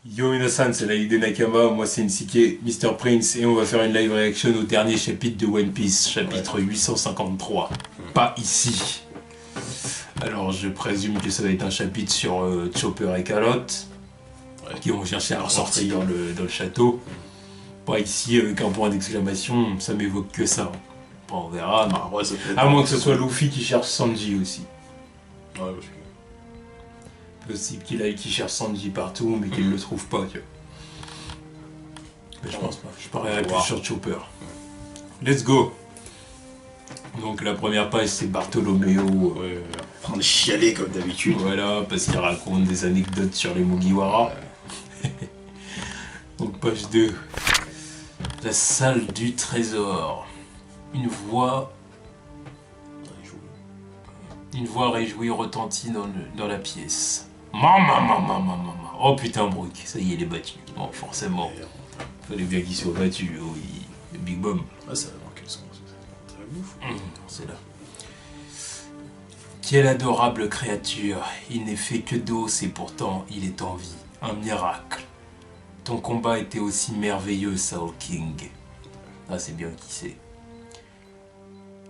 Yo minasan, c'est Laïd Nakama, moi c'est Nsike, Mr. Prince, et on va faire une live reaction au dernier chapitre de One Piece, chapitre 853. Pas ici. Alors je présume que ça va être un chapitre sur Chopper et Calotte, qui vont chercher à ressortir dans le château. Pas ici avec un point d'exclamation, ça m'évoque que ça. Bon, on verra, mais... à moins que ce soit Luffy qui cherche Sanji aussi. Ouais, parce que... Possible qu'il cherche Sanji partout, mais qu'il ne le trouve pas, tu vois. Mais je pense pas. Je parierais plus sur Chopper. Let's go. Donc la première page, c'est Bartholoméo. en train de chialer comme d'habitude. Voilà, parce qu'il raconte des anecdotes sur les Mugiwara. Donc page 2. La salle du trésor. Une voix réjouie retentit dans la pièce. Maman. Oh putain, Brook, ça y est, il est battu. Bon, forcément. Fallait bien qu'il soit battu, oui. Le Big Bomb. Ah, ça va dans quel sens? C'est très ouf. C'est là. Quelle adorable créature. Il n'est fait que d'os et pourtant il est en vie. Un miracle. Ton combat était aussi merveilleux, Soul King. Ah, c'est bien qui c'est.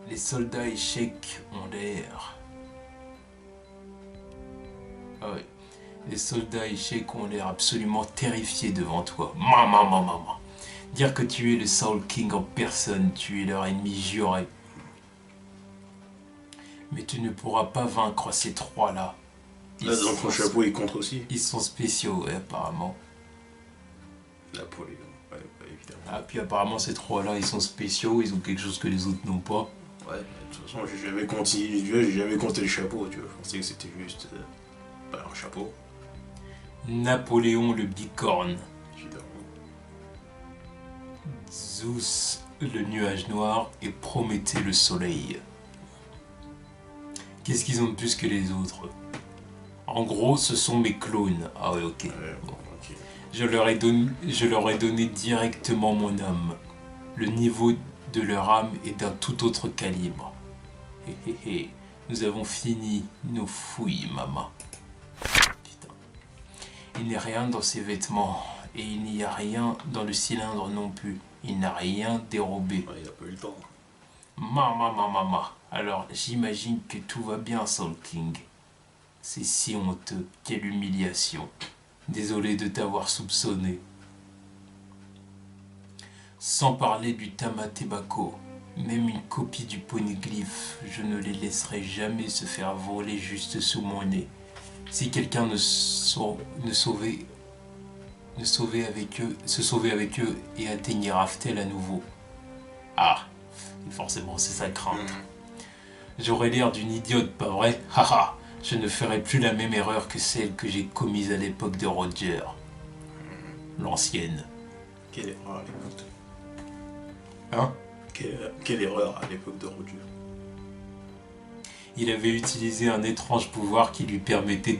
Les soldats échecs ont l'air. Ah ouais. Les soldats échecs ont l'air absolument terrifiés devant toi. Maman. Dire que tu es le Soul King en personne, tu es leur ennemi juré. Mais tu ne pourras pas vaincre ces trois-là. Là, dans son chapeau, il contre aussi. Ils sont spéciaux, ouais, apparemment. Napoléon, ouais, évidemment. Ah, puis apparemment, ces trois-là, ils sont spéciaux, ils ont quelque chose que les autres n'ont pas. Ouais, de toute façon, j'ai jamais compté le chapeau, tu vois. Je pensais que c'était juste un chapeau. Napoléon le bicorne. Évidemment. Zeus le nuage noir et Prométhée le soleil. Qu'est-ce qu'ils ont de plus que les autres? En gros, ce sont mes clones. Ah ouais, ok. Bon. Okay. Je leur ai donné directement mon âme. Le niveau de leur âme est d'un tout autre calibre. Nous avons fini nos fouilles, maman. Putain. Il n'y a rien dans ses vêtements. Et il n'y a rien dans le cylindre non plus. Il n'a rien dérobé. Ouais, il a pas eu le temps. Maman. Alors j'imagine que tout va bien, Soul King. C'est si honteux. Quelle humiliation. Désolé de t'avoir soupçonné. Sans parler du Tamatebako, même une copie du poneglyphe, je ne les laisserai jamais se faire voler juste sous mon nez. Si quelqu'un se sauvait avec eux et atteignait Raftel à nouveau. Ah, forcément c'est sa crainte. J'aurais l'air d'une idiote, pas vrai? Haha, je ne ferai plus la même erreur que celle que j'ai commise à l'époque de Roger. L'ancienne. Quelle erreur à l'époque? Hein? Quelle erreur à l'époque de Roger? Il avait utilisé un étrange pouvoir qui lui permettait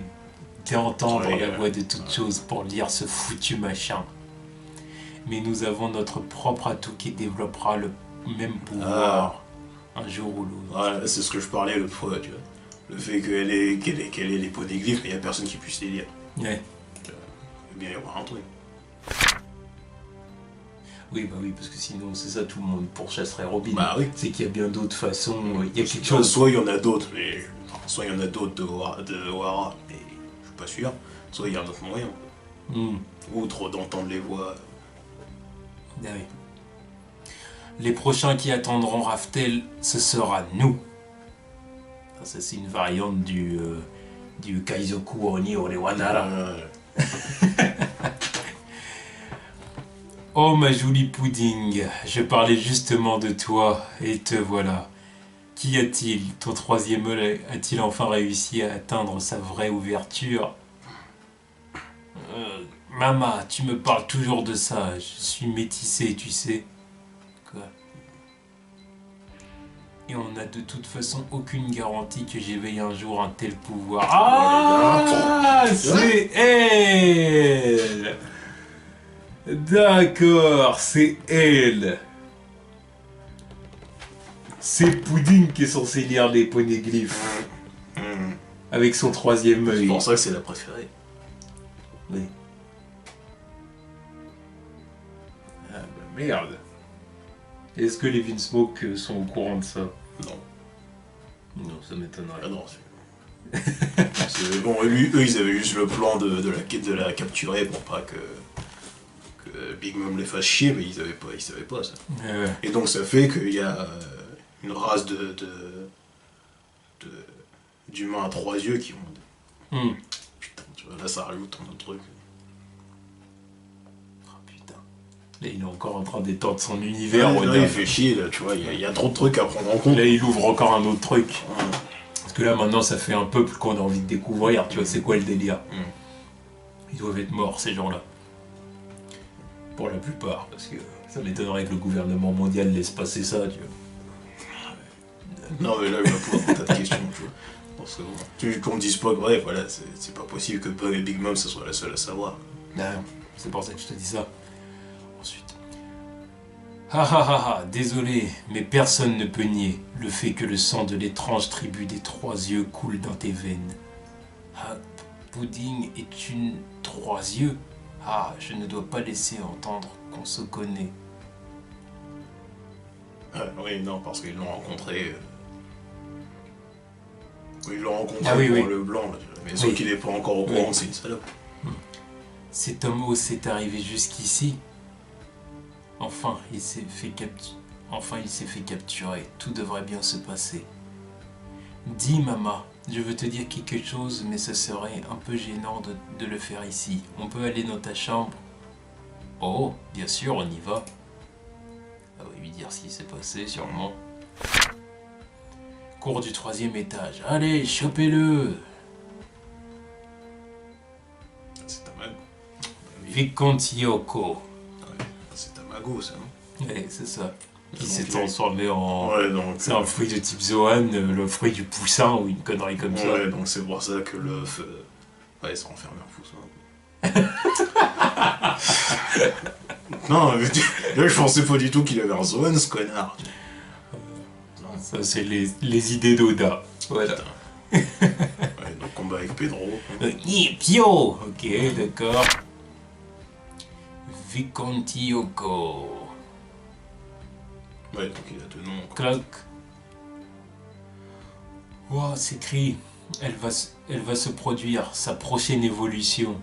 d'entendre la voix de toute chose pour lire ce foutu machin. Mais nous avons notre propre atout qui développera le même pouvoir un jour ou l'autre. Ah, c'est ce que je parlais l'autre fois, tu vois. Le fait qu'elle ait les poneglyphes, mais il n'y a personne qui puisse les lire. Ouais. Eh bien, il y aura un truc. Oui, parce que sinon, c'est ça, tout le monde pourchasserait Robin. Bah oui. C'est qu'il y a bien d'autres façons, il y a quelque chose. Soit il y en a d'autres, mais... Soit il y en a d'autres de Wara, mais je suis pas sûr. Soit il y a un autre moyen. Outre d'entendre les voix. Ah oui. Les prochains qui attendront Raftel, ce sera nous. Ça, c'est une variante du Kaizoku Oni Orewanara. Oh ma jolie pudding, je parlais justement de toi, et te voilà. Qu'y a-t-il? Ton troisième œil a-t-il enfin réussi à atteindre sa vraie ouverture? Maman, tu me parles toujours de ça, je suis métissé, tu sais. Quoi? Et on n'a de toute façon aucune garantie que j'éveille un jour un tel pouvoir. Ah, c'est elle! D'accord, c'est elle. C'est Pudding qui est censé lire les poneglyphes. Avec son troisième œil. C'est pour ça que c'est la préférée. Oui. Merde. Est-ce que les Vinsmoke sont au courant de ça? Non. Non, ça m'étonnerait. Ah non, bon, eux, ils avaient juste le plan de la capturer pour pas que Big Mom les fasse chier, mais ils savaient pas ça. Ouais. Et donc ça fait qu'il y a une race d'humains à 3 yeux qui ont... Putain, tu vois, là ça rajoute un autre truc. Oh putain. Là, il est encore en train d'étendre son univers. Là, il fait chier, là, tu vois, il y a trop de trucs à prendre en compte. Là, il ouvre encore un autre truc. Parce que là, maintenant, ça fait un peuple qu'on a envie de découvrir. Tu vois, c'est quoi le délire? Ils doivent être morts, ces gens-là. Pour la plupart, parce que ça m'étonnerait que le gouvernement mondial laisse passer ça, tu vois. Non, mais là, il va pouvoir un tas de questions, tu vois. Parce que bon, qu'on me dise pas que, ouais, voilà, c'est pas possible que Bug et Big Mom, ce soit la seule à savoir. Non, c'est pour ça que je te dis ça. Ensuite. Ah, désolé, mais personne ne peut nier le fait que le sang de l'étrange tribu des 3 yeux coule dans tes veines. Ah, Pudding est une 3 yeux. Ah, je ne dois pas laisser entendre qu'on se connaît. Oui, non, parce qu'ils l'ont rencontré. Ils l'ont rencontré pour le blanc, là. Mais sauf qu'il n'est pas encore au courant, c'est une salope. Cet homme s'est arrivé jusqu'ici. Enfin, il s'est fait capturer. Tout devrait bien se passer. Dis, Mama, je veux te dire quelque chose, mais ce serait un peu gênant de le faire ici. On peut aller dans ta chambre? Oh, bien sûr, on y va. Elle va lui dire ce qui s'est passé, sûrement. Cours du 3e étage. Allez, chopez-le! C'est Tamago. Vicomte Yoko. Ouais, c'est Tamago, ça, non? Ouais, c'est ça. Qui s'est transformé en... Ouais, donc... C'est un fruit de type Zoan, le fruit du poussin ou une connerie comme ça. Ouais, donc c'est pour ça que l'œuf... Ouais, il s'est enfermé en poussin. Non, mais là, je pensais pas du tout qu'il avait un Zoan, ce connard. Ça, c'est les idées d'Oda. Voilà. Ouais, donc combat avec Pedro. Pio. Ok, d'accord. Vicomte Yoko. Ouais, donc il a 2 noms. Clock. Oh, c'est écrit. Elle va se produire, sa prochaine évolution.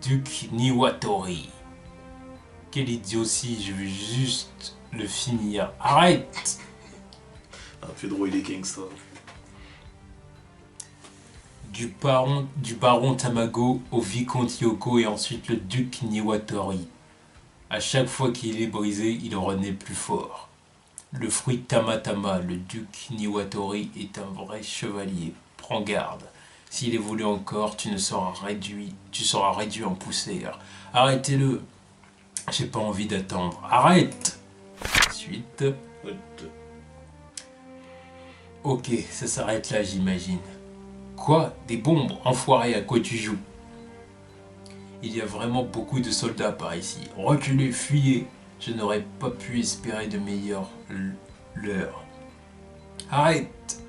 Duc Niwatori. Quelle idiotie, je veux juste le finir. Arrête! Ah, Pedro, il est gangsta. Du baron Tamago au vicomte Yoko et ensuite le duc Niwatori. À chaque fois qu'il est brisé, il renaît plus fort. Le fruit Tamatama, le duc Niwatori, est un vrai chevalier. Prends garde. S'il évolue encore, tu seras réduit en poussière. Arrêtez-le. J'ai pas envie d'attendre. Arrête. Ensuite. Ok, ça s'arrête là, j'imagine. Quoi? Des bombes? Enfoiré, à quoi tu joues? Il y a vraiment beaucoup de soldats par ici. Reculez, fuyez. Je n'aurais pas pu espérer de meilleures l'heure. Arrête!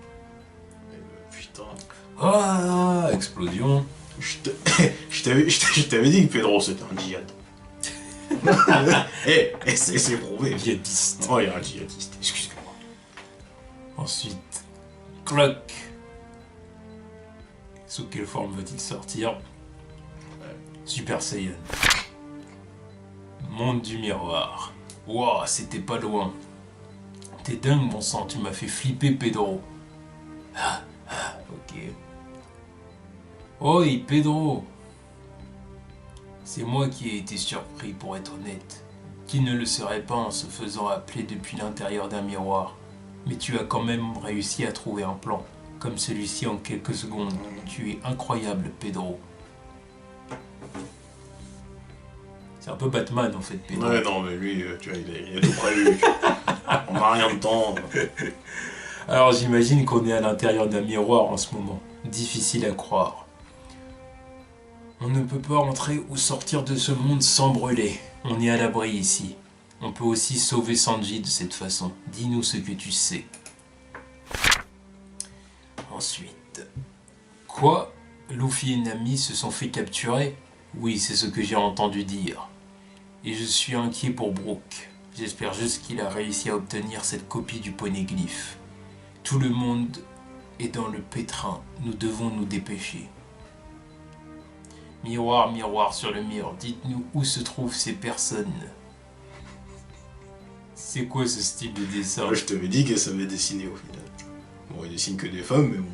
Putain. Ah! Explosion. Je t'avais dit que Pedro c'était un djihad. C'est prouvé. Djihadiste. Oh, il y a un djihadiste, excuse-moi. Ensuite, clock. Sous quelle forme veut-il sortir? Super Saiyan. Monde du miroir. Wow, c'était pas loin. T'es dingue, mon sang, tu m'as fait flipper, Pedro. Ok. Oi, Pedro. C'est moi qui ai été surpris, pour être honnête. Qui ne le serait pas en se faisant appeler depuis l'intérieur d'un miroir? Mais tu as quand même réussi à trouver un plan, comme celui-ci en quelques secondes. Tu es incroyable, Pedro. C'est un peu Batman en fait, Pedro. Ouais, non, mais lui, tu vois, il a tout prévu. On n'a rien de temps. Alors j'imagine qu'on est à l'intérieur d'un miroir en ce moment. Difficile à croire. On ne peut pas entrer ou sortir de ce monde sans brûler. On est à l'abri ici. On peut aussi sauver Sanji de cette façon. Dis-nous ce que tu sais. Ensuite. Quoi? Luffy et Nami se sont fait capturer? Oui, c'est ce que j'ai entendu dire. Et je suis inquiet pour Brooke. J'espère juste qu'il a réussi à obtenir cette copie du poneglyphe. Tout le monde est dans le pétrin. Nous devons nous dépêcher. Miroir, miroir sur le mur, dites-nous où se trouvent ces personnes. C'est quoi ce style de dessin? Moi, je t'avais dit qu'elle savait dessiner au final. Bon, il dessine que des femmes, mais bon.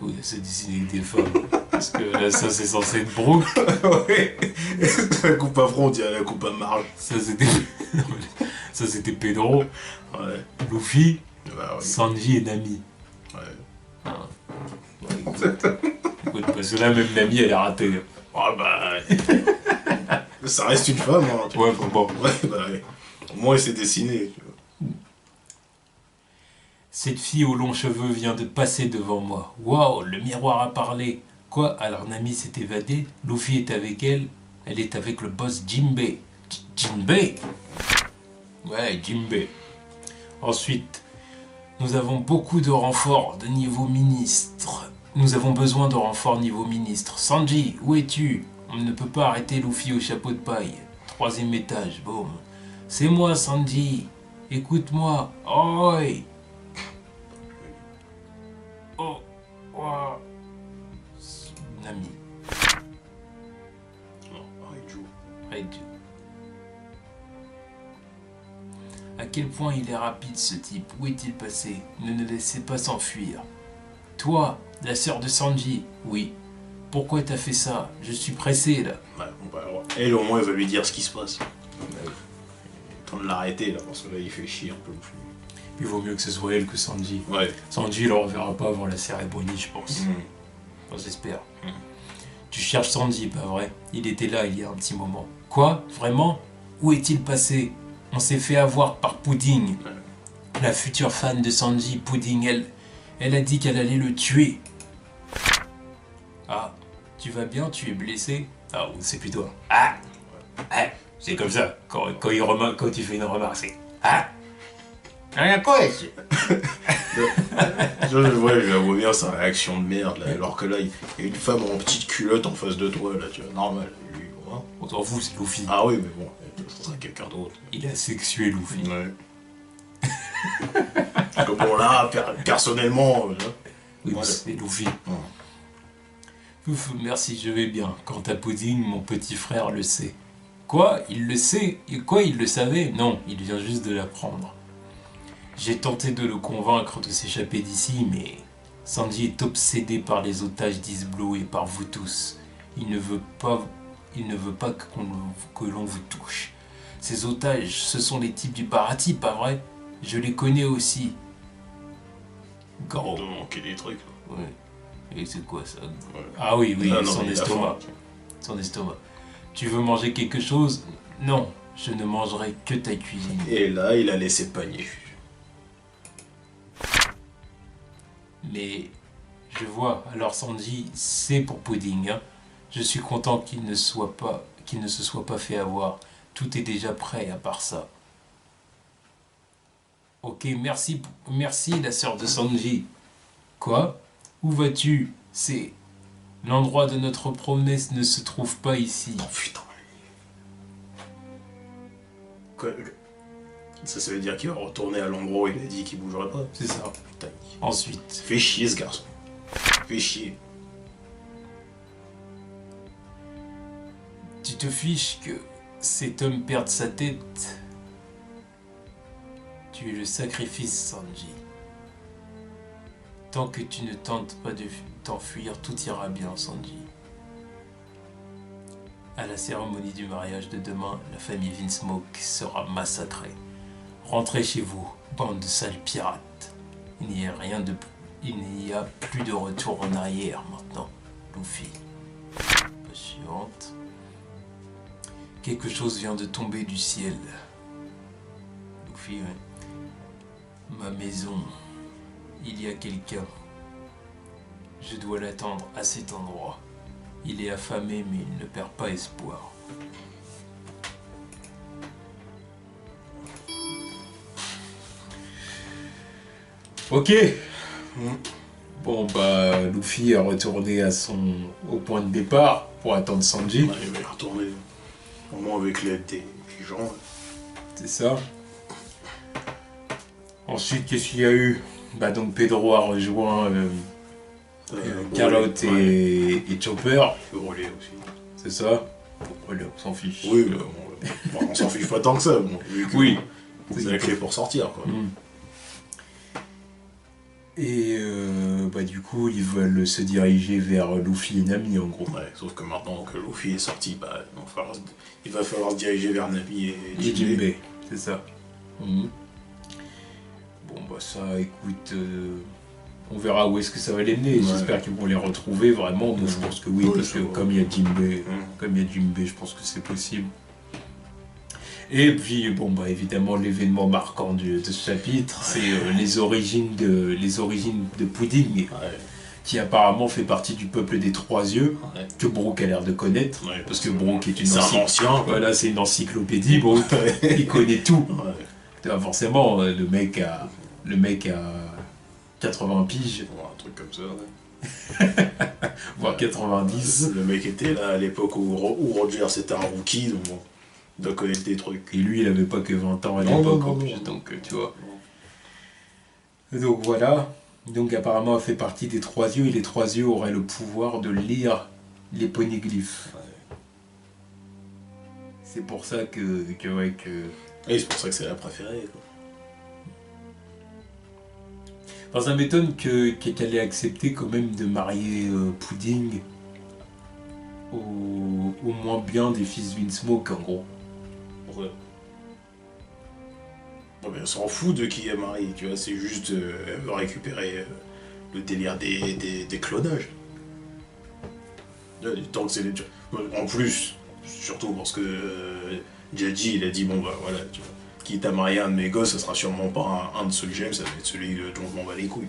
Oui, c'est dessiné avec des femmes. Parce que là, ça, c'est censé être Brooke. Ouais. La coupe à front, on dirait la coupe à marge. Ça, c'était... ça, c'était Pedro. Ouais. Luffy, Bah oui. Sanji et Nami. Ouais. Ah. Ouais, écoute, parce que là, même Nami, elle est ratée. Ah bah... ça reste une femme, hein. Ouais, bon. Ouais, bah ouais. Au moins, elle s'est dessinée, tu vois. Cette fille aux longs cheveux vient de passer devant moi. Waouh, le miroir a parlé. Quoi? Alors Nami s'est évadée, Luffy est avec elle, elle est avec le boss Jinbei. Jinbei? Ouais, Jinbei. Ensuite, nous avons beaucoup de renforts de niveau ministre. Nous avons besoin de renforts niveau ministre. Sanji, où es-tu? On ne peut pas arrêter Luffy au chapeau de paille. 3e étage, boum. C'est moi, Sanji. Écoute-moi. Oi. Oh, oh. Nami. Non, Raiju. Raiju. À quel point il est rapide ce type? Où est-il passé? Ne le laissez pas s'enfuir. Toi, la sœur de Sanji. Oui. Pourquoi t'as fait ça? Je suis pressé là. Ouais, bon, bah, alors, elle, au moins, elle va lui dire ce qui se passe. Temps de l'arrêter là, parce que là il fait chier un peu le flux. Il vaut mieux que ce soit elle que Sanji. Ouais. Sanji, il le reverra pas avant la cérémonie, je pense. Enfin, j'espère. Tu cherches Sanji, pas vrai? Il était là il y a un petit moment. Quoi? Vraiment? Où est-il passé? On s'est fait avoir par Pudding. La future fan de Sanji, Pudding, elle a dit qu'elle allait le tuer. Ah, tu vas bien? Tu es blessé? Ah, c'est plutôt... Ah! Ah! C'est comme ça, quand tu fais une remarque, c'est... Ah! Rien quoi? Ouais, je la vois bien sa réaction de merde là, alors que là il y a une femme en petite culotte en face de toi là, tu vois, normal. Lui, hein. On s'en fout, c'est Luffy. Ah oui, mais bon, ce sera quelqu'un d'autre. Il a sexué Luffy. Ouais. Parce que bon là, personnellement, là, Oui, voilà. c'est Luffy. Ouf, merci, je vais bien. Quant à Pudding, mon petit frère le sait. Quoi? Il le sait? Et quoi, il le savait? Non, il vient juste de l'apprendre. J'ai tenté de le convaincre de s'échapper d'ici, mais Sanji est obsédé par les otages d'East Blue et par vous tous. Il ne veut pas que l'on vous touche. Ces otages, ce sont les types du paradis, pas vrai? Je les connais aussi. On doit manquer des trucs là. Ouais. Et c'est quoi ça? Ouais. Ah oui, Ah, non, son mais il a estomac. faim. Son estomac. Tu veux manger quelque chose? Non, je ne mangerai que ta cuisine. Et là, il a laissé panier. Mais je vois, alors Sanji, c'est pour Pudding. Hein. Je suis content qu'il ne se soit pas fait avoir. Tout est déjà prêt à part ça. Ok, merci la sœur de Sanji. Quoi? Où vas-tu? C'est... L'endroit de notre promesse ne se trouve pas ici. Oh putain. Quoi? Ça veut dire qu'il va retourner à l'endroit où il a dit qu'il bougerait pas. C'est ça. Putain. Ensuite, Fais chier ce garçon. Fais chier. tu te fiches que cet homme perde sa tête. Tu es le sacrifice, Sanji. Tant que tu ne tentes pas de t'enfuir, tout ira bien, Sanji. À la cérémonie du mariage de demain, la famille Vinsmoke sera massacrée. Rentrez chez vous, bande de sales pirates. Il n'y a plus de retour en arrière maintenant, Luffy. Page suivante. Quelque chose vient de tomber du ciel. Luffy, ouais. Ma maison. Il y a quelqu'un. Je dois l'attendre à cet endroit. Il est affamé, mais il ne perd pas espoir. Ok. Bon bah Luffy est retourné au point de départ pour attendre Sanji. Ouais, il va y retourner. Au moins avec l'aide des gens. C'est ça. Ensuite, qu'est-ce qu'il y a eu? Bah donc Pedro a rejoint Carlotte et Chopper. Le relais aussi. C'est ça. Pourquoi on s'en fiche? Oui, on s'en fiche pas tant que ça. Bon, oui. C'est la clé pour sortir, quoi. Et bah du coup, ils veulent se diriger vers Luffy et Nami, en gros. Ouais, sauf que maintenant que Luffy est sorti, bah, il va falloir se diriger vers Nami et Jinbei. C'est ça. Bon bah ça, écoute, on verra où est-ce que ça va les mener. J'espère qu'ils vont les retrouver vraiment. Donc je pense que oui, parce que comme il y a Jinbei, je pense que c'est possible. Et puis bon bah évidemment l'événement marquant de ce chapitre, c'est les origines de Pudding, qui apparemment fait partie du peuple des Trois Yeux, que Brook a l'air de connaître, parce que Brook est un ancien. Voilà, c'est une encyclopédie, Brook, il connaît tout. Forcément, le mec a 80 piges. Un truc comme ça, voire 90. Le mec était là à l'époque où Roger c'était un rookie, donc bon, il doit connaître des trucs. Et lui, il avait pas que 20 ans à l'époque en plus, donc tu vois. Donc voilà. Donc apparemment, elle fait partie des Trois Yeux, et les Trois Yeux auraient le pouvoir de lire les poneglyphes. C'est pour ça que... Oui, c'est pour ça que c'est la préférée, quoi. Enfin, ça m'étonne qu'elle ait accepté quand même de marier Pudding au moins bien des fils Vinsmoke, en gros. Ouais. Non, mais elle s'en fout de qui est marié, tu vois, c'est juste elle veut récupérer le délire des clonages. Tant que c'est les... En plus, surtout parce que Jaji il a dit bon bah voilà, tu vois, quitte à marier un de mes gosses, ça sera sûrement pas un de ceux que j'aime, ça va être celui dont je m'en bats les couilles.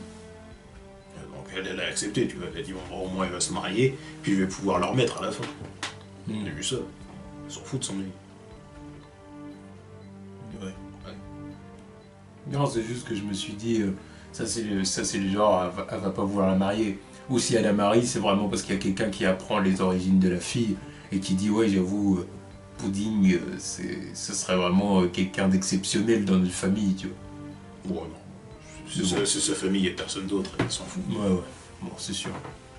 Donc elle a accepté, tu vois, elle a dit bon bah, au moins il va se marier, puis je vais pouvoir le remettre à la fin. J'ai vu ça. Elle s'en fout de son vie. Ouais. Non, c'est juste que je me suis dit, ça c'est le genre, elle va pas vouloir la marier. Ou si elle la marie, c'est vraiment parce qu'il y a quelqu'un qui apprend les origines de la fille et qui dit ouais j'avoue, Pudding, ce serait vraiment quelqu'un d'exceptionnel dans notre famille, tu vois. Ouais, non. C'est sa famille, il n'y a personne d'autre, elle s'en fout. Ouais. Bon, c'est sûr.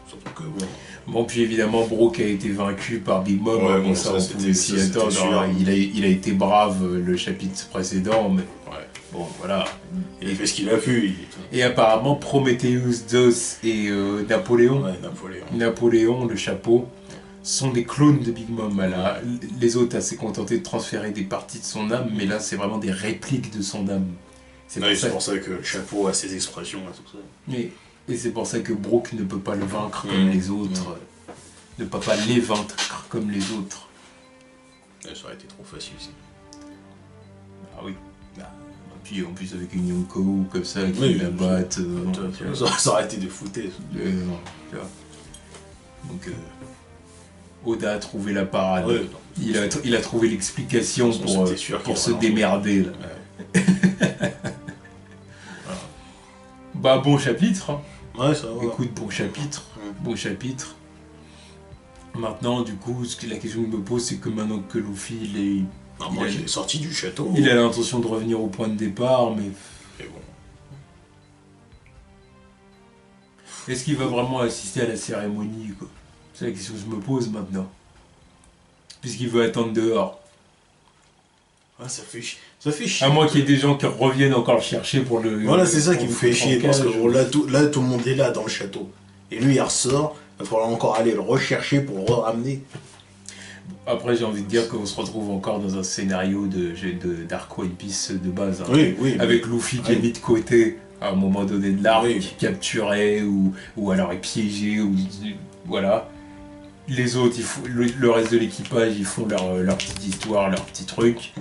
Surtout que bon. Bon, puis évidemment, Brook a été vaincu par Big Mom. Ouais, bon, ça, on pouvait s'y attendre. Il a été brave le chapitre précédent, mais bon, voilà. Il a fait ce qu'il a pu. Et apparemment, Prometheus, Zeus et Napoléon. Ouais, Napoléon, le chapeau, sont des clones de Big Mom. Les autres, elle s'est contentée de transférer des parties de son âme, mais là, c'est vraiment des répliques de son âme. C'est pour ça que le chapeau a ses expressions et tout ça. Et c'est pour ça que Brook ne peut pas le vaincre comme les autres. Ne peut pas les vaincre comme les autres. Ça aurait été trop facile aussi. Ah oui. Puis en plus avec une Yonko comme ça qui la batte. Ça aurait été de foutaise. Donc Oda a trouvé la parade. Ouais, il a trouvé l'explication pour se démerder. Là. Bah bon chapitre. Ouais, ça va. Écoute, bon chapitre. Bon chapitre. Maintenant, du coup, la question que je me pose, c'est que maintenant que Luffy, il est sorti du château. Il a l'intention de revenir au point de départ, mais... bon. Est-ce qu'il va vraiment assister à la cérémonie, quoi? C'est la question que je me pose maintenant. Puisqu'il veut attendre dehors. Ah, ça fait chier. À moins qu'il y ait des gens qui reviennent encore le chercher pour le... Voilà, c'est ça qui me fait chier, parce que là, tout le monde est là dans le château. Et lui, il ressort, il va falloir encore aller le rechercher pour le ramener. Après, j'ai envie de dire qu'on se retrouve encore dans un scénario d'Arc One Piece de base. Hein, oui, avec Luffy qui est mis de côté à un moment donné de l'arc, capturé ou alors est piégé, ou voilà. Les autres, le reste de l'équipage, ils font leur petite histoire, leur petit truc.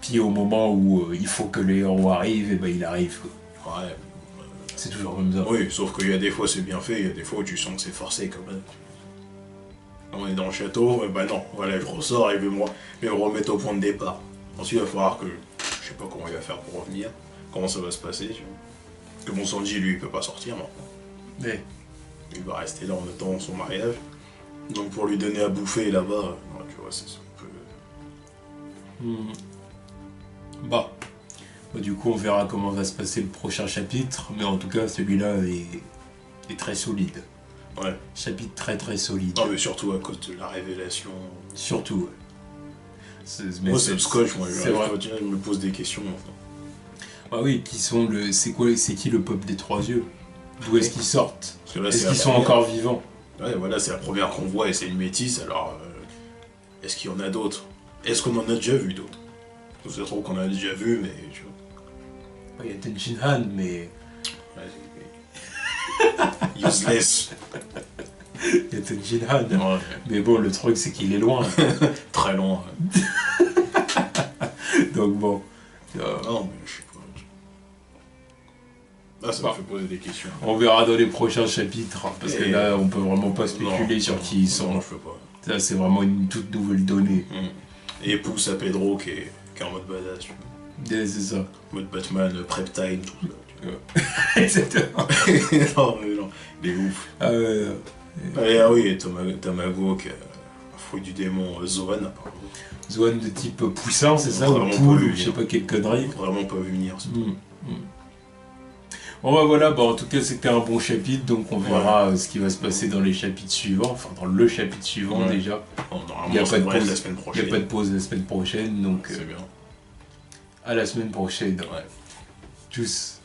Puis au moment où il faut que les héros arrivent, et ben il arrive. Quoi. Ouais. C'est toujours comme ça. Oui, sauf qu'il y a des fois c'est bien fait, il y a des fois où tu sens que c'est forcé quand même. On est dans le château, bah non, voilà, je ressors et je vais me remettre au point de départ. Ensuite, il va falloir que... Je sais pas comment il va faire pour revenir, comment ça va se passer, tu vois. Parce que mon Sanji, lui, il peut pas sortir maintenant. Mais... Il va rester là en attendant son mariage. Donc pour lui donner à bouffer là-bas, tu vois, c'est un peu... Hmm. Bah. Du coup, on verra comment va se passer le prochain chapitre, mais en tout cas, celui-là est très solide. Ouais. Chapitre très très solide. Non, mais surtout à cause de la révélation. Surtout, ouais. Moi, c'est le scotch, moi, c'est vrai. je me pose des questions. Ah oui, c'est qui le peuple des trois yeux? D'où est-ce qu'ils sortent? Parce que là, Est-ce qu'ils sont encore vivants? Ouais, voilà, c'est la première qu'on voit et c'est une métisse, alors est-ce qu'il y en a d'autres? Est-ce qu'on en a déjà vu d'autres? Je trouve qu'on en a déjà vu, mais tu vois. Il y a Tenshin Han, mais. Ouais, useless. Il y a Tenshin Han. Ouais. Mais bon, le truc, c'est qu'il est loin. Très loin. Donc bon. Non, mais je sais pas. Là, ça me fait poser des questions. On verra dans les prochains chapitres, hein, parce que là, on peut vraiment pas spéculer sur qui ils sont. Non, je peux pas. Ça, c'est vraiment une toute nouvelle donnée. Et pousse à Pedro qui est en mode badass. Tu vois. C'est ça. Mode Batman, prep time, tout ça. Exactement. Non, mais non, il est ouf. Ah ouais. Ah oui, et Tamago, qui est un fruit du démon Zoan, apparemment. Zoan de type puissant, c'est ça? Ou Vraiment poule, pas ou je sais pas quelle connerie. Vraiment pas vu venir. Ça. Bon bah voilà, en tout cas c'était un bon chapitre, donc on verra ce qui va se passer dans les chapitres suivants, enfin dans le chapitre suivant déjà. Bon, Il n'y a pas de pause la semaine prochaine. Il n'y a pas de pause la semaine prochaine, donc c'est bien. à la semaine prochaine. Ouais. Tchuss.